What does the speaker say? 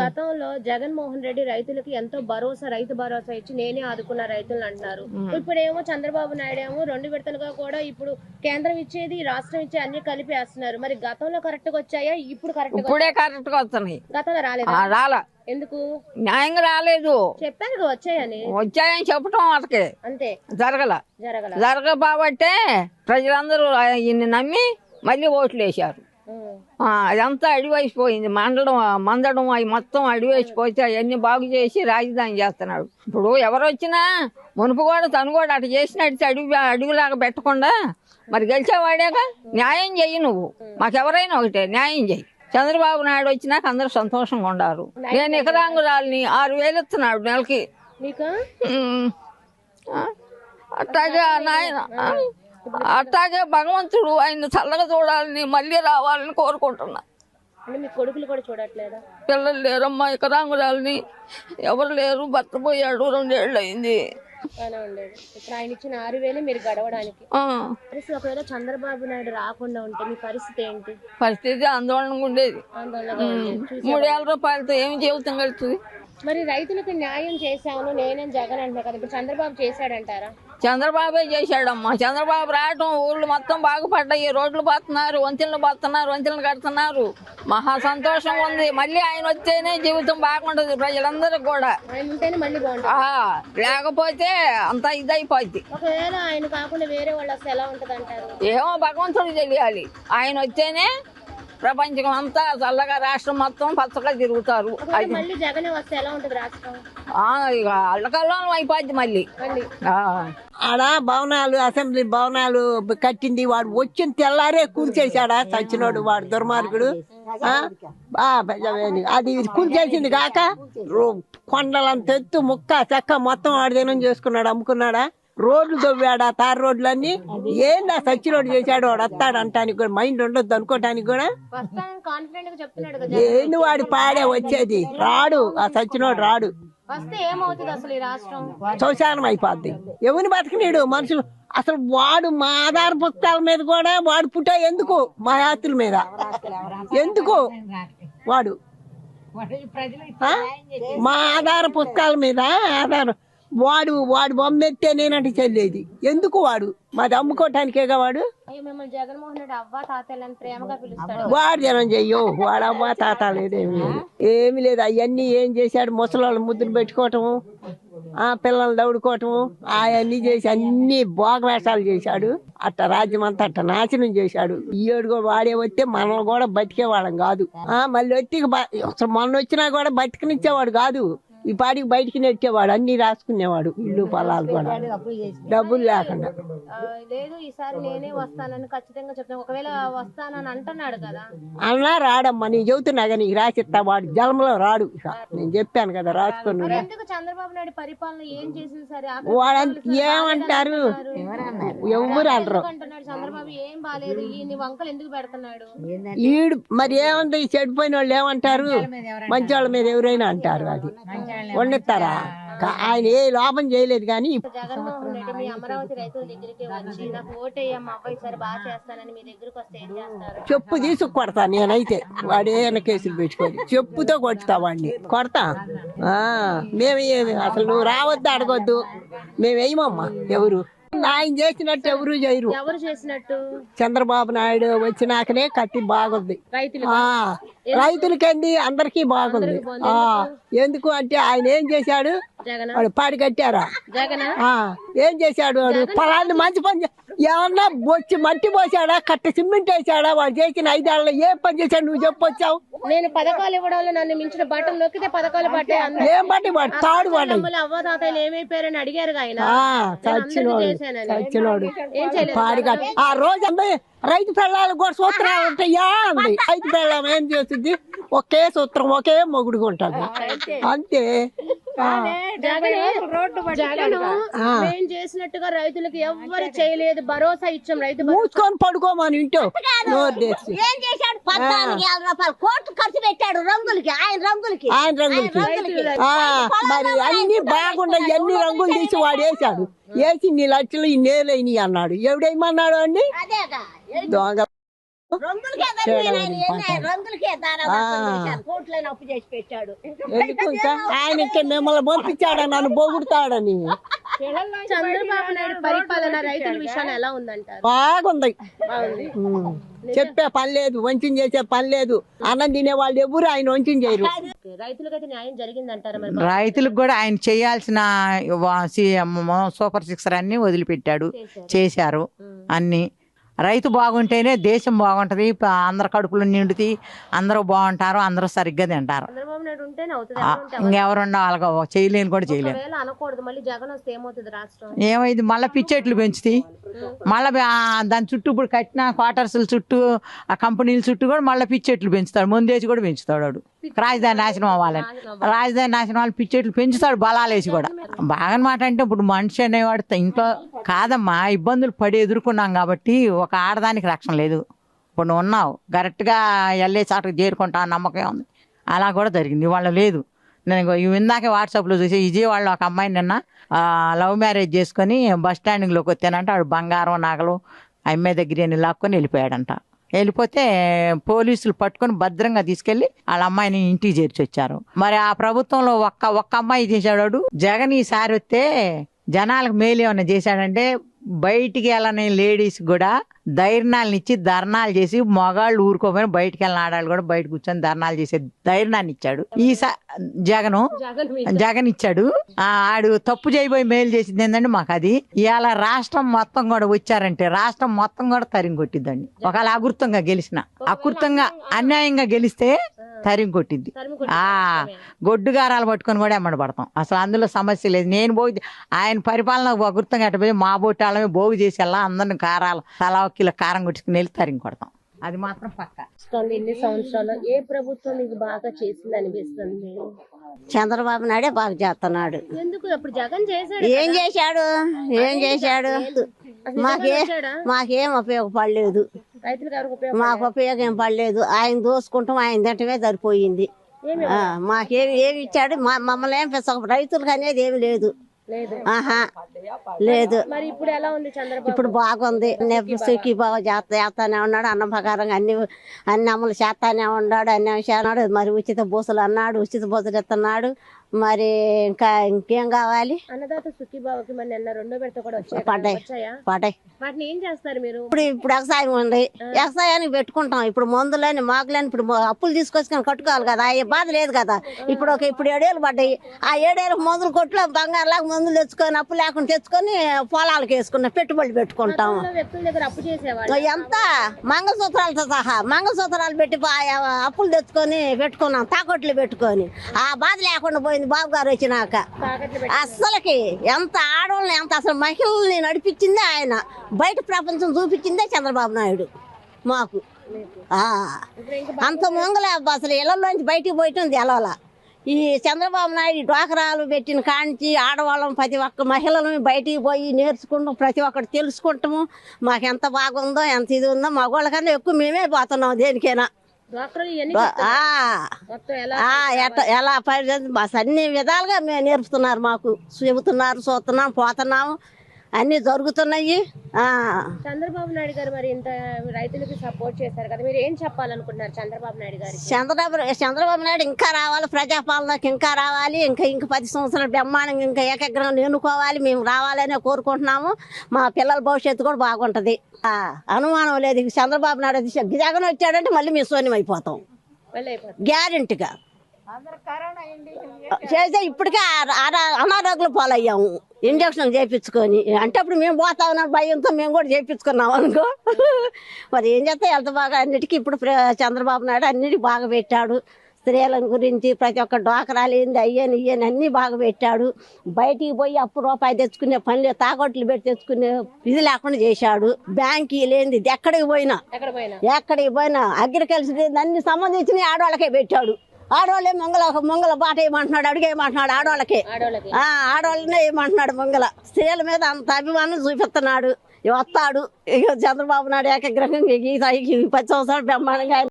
గతంలో జగన్మోహన్ రెడ్డి రైతులకి ఎంతో భరోసా రైతు భరోసా ఇచ్చి నేనే ఆదుకున్న రైతులు అంటున్నారు. ఇప్పుడేమో చంద్రబాబు నాయుడు ఏమో 2 విడతలుగా కూడా ఇప్పుడు కేంద్రం ఇచ్చేది రాష్ట్రం ఇచ్చే అన్ని కలిపి వేస్తున్నారు. మరి గతంలో కరెక్ట్ గా వచ్చాయా? ఇప్పుడు కరెక్ట్ గా వస్తున్నాయి. గతంలో రాలేదా? రాలా. ఎందుకు? న్యాయంగా రాలేదు. చెప్పాను వచ్చాయని చెప్పటం వాళ్ళకి అంతే. జరగబాబట్టే ప్రజలందరూ ఈయన్ని నమ్మి మళ్ళీ ఓట్లు వేశారు. అదంతా అడివేసిపోయింది. మందడం అవి మొత్తం అడివేసిపోతే అవన్నీ బాగు చేసి రాజధాని చేస్తున్నాడు. ఇప్పుడు ఎవరు వచ్చినా మునుపు కూడా తను కూడా అటు చేసినట్టు అడుగులాగా పెట్టకుండా మరి గెలిచేవాడేగా. న్యాయం చెయ్యి నువ్వు, మాకెవరైనా ఒకటే న్యాయం చెయ్యి. చంద్రబాబు నాయుడు వచ్చినాక అందరూ సంతోషంగా ఉండారు. నేను ఎకరాంగురాలని 6,000 ఇస్తున్నాడు నెలకి. అట్లాగే నాయన అట్లాగే భగవంతుడు ఆయన చల్లగా చూడాలని మళ్ళీ రావాలని కోరుకుంటున్నా. పిల్లలు లేరమ్మా, ఎకరాంగురాలని ఎవరు లేరు. భర్త పోయాడు, 2 ఏళ్ళు అయింది. ఇప్పుడు ఆయన ఇచ్చిన 6,000 మీరు గడవడానికి. ఒకవేళ చంద్రబాబు నాయుడు రాకుండా ఉంటే మీ పరిస్థితి ఏంటి? పరిస్థితి ఆందోళనగా ఉండేది. 3,000 రూపాయలతో ఏమి జీవితం గడుస్తుంది? మరి రైతులకు న్యాయం చేశాను నేనే జగన్ అంటున్నా కదా, ఇప్పుడు చంద్రబాబు చేశాడంటారా? చంద్రబాబే చేశాడమ్మా. చంద్రబాబు రావటం ఊళ్ళు మొత్తం బాగుపడ్డాయి. రోడ్లు పోతున్నారు, వంతెనలు పోతున్నారు, వంతెనలు కడుతున్నారు. మహా సంతోషం ఉంది. మళ్ళీ ఆయన వస్తేనే జీవితం బాగుంటది ప్రజలందరికి కూడా. లేకపోతే అంతా ఇదైపోద్ది. ఒకవేళ ఆయన కాకుండా వేరే వాళ్ళు వస్తే ఎలా ఉంటది అంటారు? ఏమో భగవంతుడు తెలియాలి. ఆయన వస్తేనే ప్రపంచం అంతా చల్లగా రాష్ట్రం మొత్తం పచ్చగా తిరుగుతారు. ఇక అల్లకల్లోనం అయిపోద్ది మళ్ళీ. ఆడ భవనాలు, అసెంబ్లీ భవనాలు కట్టింది వాడు వచ్చిన తెల్లారే కూల్చేశాడా చచ్చినోడు వాడు దుర్మార్గుడు. అది కూల్చేసింది కాక కొండలంత ఎత్తు ముక్క చెక్క మొత్తం వాడిదేనం చేసుకున్నాడు, అమ్ముకున్నాడా. రోడ్లు దొవ్వాడా, తారు రోడ్లన్నీ. ఏందా సచ్చినోడు చేశాడు వాడు వస్తాడు అంటానికి కూడా మైండ్ ఉండొద్దు అనుకోటానికి కూడా. ఏంది వాడి పాడే వచ్చేది? రాడు, ఆ సచ్చినోడు రాడు. శౌచానం అయిపోద్ది. ఎవరిని బతకనీడు మనుషులు. అసలు వాడు మా ఆధార పుస్తకాల మీద కూడా వాడు పుట్టా ఎందుకు? మా యాత్రుల మీద ఎందుకు వాడు? మా ఆధార పుస్తకాల మీద వాడు బొమ్మ ఎత్తే నేనంటే చెల్లేది ఎందుకు? వాడు మాది అమ్ముకోవటానికేగా. వాడు వాడు జనం చెయ్యో, వాడు అవ్వ తాత లేదేమి లేదు, ఏమి లేదు. అవన్నీ ఏం చేశాడు? ముసలాళ్ళు ముద్దులు పెట్టుకోవటము, పిల్లలు దౌడుకోవటము, అవన్నీ చేసి అన్ని భోగవేషాలు చేశాడు. అట్ట రాజ్యం అంతా అట్ట నాశనం చేశాడు. ఈ ఏడు కూడా వాడే వస్తే మనం కూడా బతికేవాళ్ళం కాదు. మళ్ళీ వచ్చి అసలు మొన్న వచ్చినా కూడా బతికనిచ్చేవాడు కాదు. ఈ పాటికి బయటికి నెట్టేవాడు, అన్ని రాసుకునేవాడు. ఇల్లు పొలాలు కూడా డబ్బులు లేకుండా. లేదు ఈసారి నేనే వస్తానని ఖచ్చితంగా చెప్తాను. ఒకవేళ వస్తానని అంటున్నాడు కదా. అన్నా రాడమ్మా, నేను చెబుతున్నా కానీ నీకు రాసిస్తా. వాడు జన్మలో రాడు. నేను చెప్పాను కదా రాసుకుని. చంద్రబాబు నాయుడు పరిపాలన ఏం చేసింది సరే వాడంత ఏమంటారు? ఎవరు అనరు. చంద్రబాబు ఏం బాలేదు, ఈ వంకలు ఎందుకు పెడుతున్నాడు? ఈడు మరి ఏమంటే ఈ చెడిపోయిన వాళ్ళు ఏమంటారు? మంచి వాళ్ళ మీద ఎవరైనా అంటారు. అది వండిస్తారా? ఆయన ఏ లాభం చేయలేదు. కానీ జగన్మోహన్ రెడ్డి మీ అమరావతి రైతుల దగ్గరికి వచ్చి నాకు ఓటేయమ్మ అబ్బాయి సరే బాగా చేస్తానని మీ దగ్గరకు వస్తే ఏం చేస్తారు? చెప్పు తీసుకు కొడతా నేనైతే. వాడేమైనా కేసులు పెట్టుకొని చెప్పుతో కొడతా వాడిని, కొడతా. మేము అసలు నువ్వు రావద్దు, అడగొద్దు, మేము వేయమమ్మా. ఎవరు ఆయన చేసినట్టు ఎవరు చేయరు. ఎవరు చేసినట్టు? చంద్రబాబు నాయుడు వచ్చినాకనే కట్టి బాగుంది. రైతులకండి అందరికీ బాగుంది. ఎందుకు అంటే ఆయన ఏం చేశాడు? వాడు పాడి కట్టారా? ఏం చేశాడు? వాడు పొలాన్ని మంచి పని ఏమన్నా బొచ్చి మట్టి పోసాడా, కట్ట సిమెంట్ వేసాడా? వాడు చేసిన 5 ఏళ్ళలో ఏ పని చేశాడు నువ్వు చెప్పొచ్చావు? నేను పథకాలు ఇవ్వడంలో నన్ను మించిన బట్టలు నొక్కితే పథకాలు పట్టే. ఏం బట్టి వాడు తాడు వాడు అవ్వదాతలు ఏమైపోయారని అడిగారు ఆయన. చచ్చినోడు పాడి కట్టి ఆ రోజు రైతు పిల్లలు కూడా సూత్రాలు ఉంటాయా అంది. రైతు పిల్లం ఏం చేస్తుంది? ఒకే సూత్రం, ఒకే మొగుడుగా ఉంటుంది అంతే. జగన్ చేసినట్టుగా రైతులకు ఎవ్వరు చేయలేదు. భరోసా ఇచ్చాం. రైతు మూసుకొని పడుకోమని ఇంటో ఏం చేశాడు? 14,000 రూపాయలు కోట్లు ఖర్చు పెట్టాడు రంగులకి. ఆయన రంగులకి మరి అన్ని బాగుండే ఎన్ని రంగులు తీసి వాడు వేసాడు. వేసి 2 లక్షలు ఈ నేలైనవి అన్నాడు. ఎవడేమన్నాడు అండి? దొంగ. రంగులకే కోట్లైన అప్పు చేసి పెట్టాడు. ఎందుకు ఇంకా ఆయన ఇక్కడ మిమ్మల్ని పంపించాడా నన్ను బొగుడుతాడని. చంద్రబాబు నాయుడు పరిపాలన రైతుల విషయాన్ని ఎలా ఉందంటారు? బాగుంది. చెప్పే పని లేదు, వంచన చేసే పని లేదు. అన్నం తినే వాళ్ళు ఎవరు ఆయన వంచన చేయరు. రైతులకైతే న్యాయం జరిగిందంటారా మరి? రైతులకు కూడా ఆయన చేయాల్సిన సూపర్ సిక్సర్ అన్ని వదిలిపెట్టాడు, చేశారు అన్ని. రైతు బాగుంటేనే దేశం బాగుంటది, అందరు కడుపులు నిండుతాయి, అందరూ బాగుంటారు, అందరూ సరిగ్గా తింటారు. చంద్రబాబు నాయుడు ఉంటేనే అవుతుంది. ఇంకెవరుండో వాళ్ళగా చేయలేని కూడా చేయలేను. ఒకవేళ అనకూడదు, మళ్ళీ జగన్ వస్తే ఏమవుతుంది రాష్ట్రం? ఏమైంది, మళ్ళీ పిచ్చెట్లు పెంచుతాయి, మళ్ళీ దాని చుట్టూ ఇప్పుడు కట్టిన క్వార్టర్స్ చుట్టూ ఆ కంపెనీల చుట్టూ కూడా మళ్ళీ పిచ్చెట్లు పెంచుతాడు, ముందేసి కూడా పెంచుతాడు వాడు. రాజధాని నాశనం అవ్వాలని రాజధాని నాశనం వాళ్ళు పిచ్చెట్లు పెంచుతాడు, బలాలేసి కూడా. బాగా మాట అంటే ఇప్పుడు మనిషి అనేవాడు ఇంట్లో కాదమ్మా, ఇబ్బందులు పడి ఎదుర్కొన్నాం కాబట్టి ఒక ఆడదానికి రక్షణ లేదు. ఇప్పుడు నువ్వు ఉన్నావు కరెక్ట్గా వెళ్ళే చాటుకు చేరుకుంటా నమ్మకం ఉంది, అలా కూడా జరిగింది. ఇవాళ లేదు. నేను ఇందాకే వాట్సాప్లో చూసి విజయవాడలో ఒక అమ్మాయి నిన్న లవ్ మ్యారేజ్ చేసుకొని బస్ స్టాండింగ్లోకి వచ్చానంట. ఆడు బంగారం నగలు అమ్మాయి దగ్గర లాక్కొని వెళ్ళిపోయాడంట. వెళ్ళిపోతే పోలీసులు పట్టుకొని భద్రంగా తీసుకెళ్లి వాళ్ళ అమ్మాయిని ఇంటికి చేర్చి వచ్చారు. మరి ఆ ప్రభుత్వంలో ఒక్క అమ్మాయి చేశాడు. జగన్ ఈసారి వస్తే జనాలకు మేలు ఏమన్నా చేశాడంటే, బయటికి వెళ్ళని లేడీస్ కూడా ధైర్యాలను ఇచ్చి ధర్నాలు చేసి, మగాళ్ళు ఊరుకోపోయినా బయటికి వెళ్ళిన ఆడాళ్ళు కూడా బయట కూర్చొని ధర్నాలు చేసే ధైర్యాన్ని ఇచ్చాడు జగన్ ఇచ్చాడు. ఆడు తప్పు చేయబోయి మేలు చేసింది ఏంటంటే మాకు అది. ఇవాళ రాష్ట్రం మొత్తం కూడా వచ్చారంటే రాష్ట్రం మొత్తం కూడా తరిమి కొట్టిద్దండి. ఒకవేళ అకృతంగా గెలిచిన, అకృతంగా అన్యాయంగా గెలిస్తే తరిమి కొట్టిద్ది. గొడ్డుగారాలు పట్టుకొని కూడా ఎమ్మడి పడతాం. అసలు అందులో సమస్య లేదు. నేను పోయి ఆయన పరిపాలన అకృతంగా అట్టపోయి మా బొట్టాలమే బోగు చేసి వెళ్ళా, అందరిని కారాలు తలా కిలో కారం కొట్టుకుని వెళ్ళి తరిమి కొడతాం. అది మాత్రం పక్క. ఇన్ని సంవత్సరాలు ఏ ప్రభుత్వం మీకు బాగా చేసింది అనిపిస్తుంది? చంద్రబాబు నాయుడే బాగా చేస్తున్నాడు. ఎందుకు అప్పుడు జగన్ చేశాడు? ఏం చేశాడు? మాకేం ఉపయోగపడలేదు. రైతులకు ఎవరికి ఉపయోగం? మాకు ఉపయోగం పడలేదు. ఆయన దోసుకుంటాం, ఆయన తింటమే సరిపోయింది. ఏమి ఇచ్చాడు? మమ్మల్ని ఏం రైతులకు అనేది ఏమి లేదు. లేదు. మరి ఇప్పుడు ఎలా ఉంది చంద్రబాబు? ఇప్పుడు బాగుంది. సుఖీ బాగా చేస్తానే ఉన్నాడు. అన్నం ప్రకారంగా అన్ని అమలు చేస్తానే ఉన్నాడు. అన్ని అంశాలు. మరి ఉచిత బస్సులు అన్నాడు, ఉచిత బస్సులు ఇస్తున్నాడు. మరి ఇంకేం కావాలి? అన్నదాత సుఖీబాబుకి మరి నిన్న 2వ విడత కూడా పడ్డాయి. వాటిని ఏం చేస్తారు మీరు? ఇప్పుడు వ్యవసాయం ఉంది, వ్యవసాయానికి పెట్టుకుంటాం. ఇప్పుడు మందులని మాకులని ఇప్పుడు అప్పులు తీసుకొచ్చుకొని కట్టుకోవాలి కదా, ఆ బాధ లేదు కదా. ఇప్పుడు 7 ఏళ్ళు పడ్డాయి. ఆ 7 ఏళ్ళకి మందులు కొట్లో బంగారులాగా మందులు తెచ్చుకొని అప్పు లేకుండా తెచ్చుకొని పొలాలకు వేసుకున్నాం, పెట్టుబడులు పెట్టుకుంటాం. వ్యక్తుల దగ్గర అప్పు చేసేవాళ్ళు ఎంత మంగళసూత్రాలతో సహా మంగళసూత్రాలు పెట్టి అప్పులు తెచ్చుకొని పెట్టుకున్నాం, తాకట్లు పెట్టుకొని. ఆ బాధ లేకుండా పోయింది బాబు గారు వచ్చినాక. అస్సలకి ఎంత ఆడవాళ్ళని అసలు మహిళల్ని నడిపించిందే ఆయన. బయట ప్రపంచం చూపించిందే చంద్రబాబు నాయుడు మాకు. అంత ముంగలే అసలు ఇళ్లలోంచి బయటికి పోయటం తెలవాల. ఈ చంద్రబాబు నాయుడు డ్వాక్రాలు పెట్టిన కాంచి ఆడవాళ్ళం ప్రతి ఒక్క మహిళలను బయటికి పోయి నేర్చుకుంటాం, ప్రతి ఒక్కటి తెలుసుకుంటాము. మాకు ఎంత బాగుందో ఎంత ఇది ఉందో, మగవాళ్ళకన్నా ఎక్కువ మేమే పోతున్నాం దేనికైనా. ఎలా అన్ని విధాలుగా మేము నేర్పుతున్నారు, మాకు చెబుతున్నారు, చూస్తున్నాం, పోతున్నాము, అన్ని జరుగుతున్నాయి. చంద్రబాబు నాయుడు గారు మరి ఇంత రైతులకి సపోర్ట్ చేశారు కదా, మీరు ఏం చెప్పాలనుకుంటున్నారు చంద్రబాబు నాయుడు గారు? చంద్రబాబు నాయుడు ఇంకా రావాలి, ప్రజాపాలనకి ఇంకా రావాలి, ఇంకా 10 సంవత్సరాలు బ్రహ్మాండంగా ఇంకా ఏకగ్రంగా ఎన్నుకోవాలి. మేము రావాలనే కోరుకుంటున్నాము. మా పిల్లల భవిష్యత్తు కూడా బాగుంటది, అనుమానం లేదు. చంద్రబాబు నాయుడు జగన్ వచ్చాడంటే మళ్ళీ మేము శూన్యం అయిపోతాం గ్యారెంటీగా. చేస్తే ఇప్పటికే అనారోగ్యం పాలయ్యాము ఇంజక్షన్ చేయించుకొని. అంటే అప్పుడు మేము పోతా ఉన్నాం భయంతో మేము కూడా చేయించుకున్నాం అనుకో. మరి ఏం చేస్తే ఎంత బాగా అన్నిటికీ ఇప్పుడు చంద్రబాబు నాయుడు అన్నిటికీ బాగా పెట్టాడు. స్త్రీల గురించి ప్రతి ఒక్క డ్వాక్రాలు ఏంది అయ్యని ఇయ్యని అన్నీ బాగా పెట్టాడు. బయటికి పోయి అప్పు రూపాయి తెచ్చుకునే పని, తాకట్లు పెట్టి తెచ్చుకునే ఇది లేకుండా చేశాడు. బ్యాంకీ లేనిది ఎక్కడికి పోయినా అగ్రికల్చర్ అన్ని సంబంధించిన ఆడవాళ్ళకే పెట్టాడు. ఆడవాళ్ళే మంగళ బాట ఏమంటున్నాడు, అడిగేయమంటున్నాడు ఆడవాళ్ళకే. ఆడవాళ్ళనే ఏమంటున్నాడు మంగళ. స్త్రీల మీద అంత అభిమానం చూపిస్తున్నాడు. వస్తాడు ఇక చంద్రబాబు నాయుడు ఏకగ్రహంగా 10 సంవత్సరాలు బ్రహ్మాండంగా ఆయన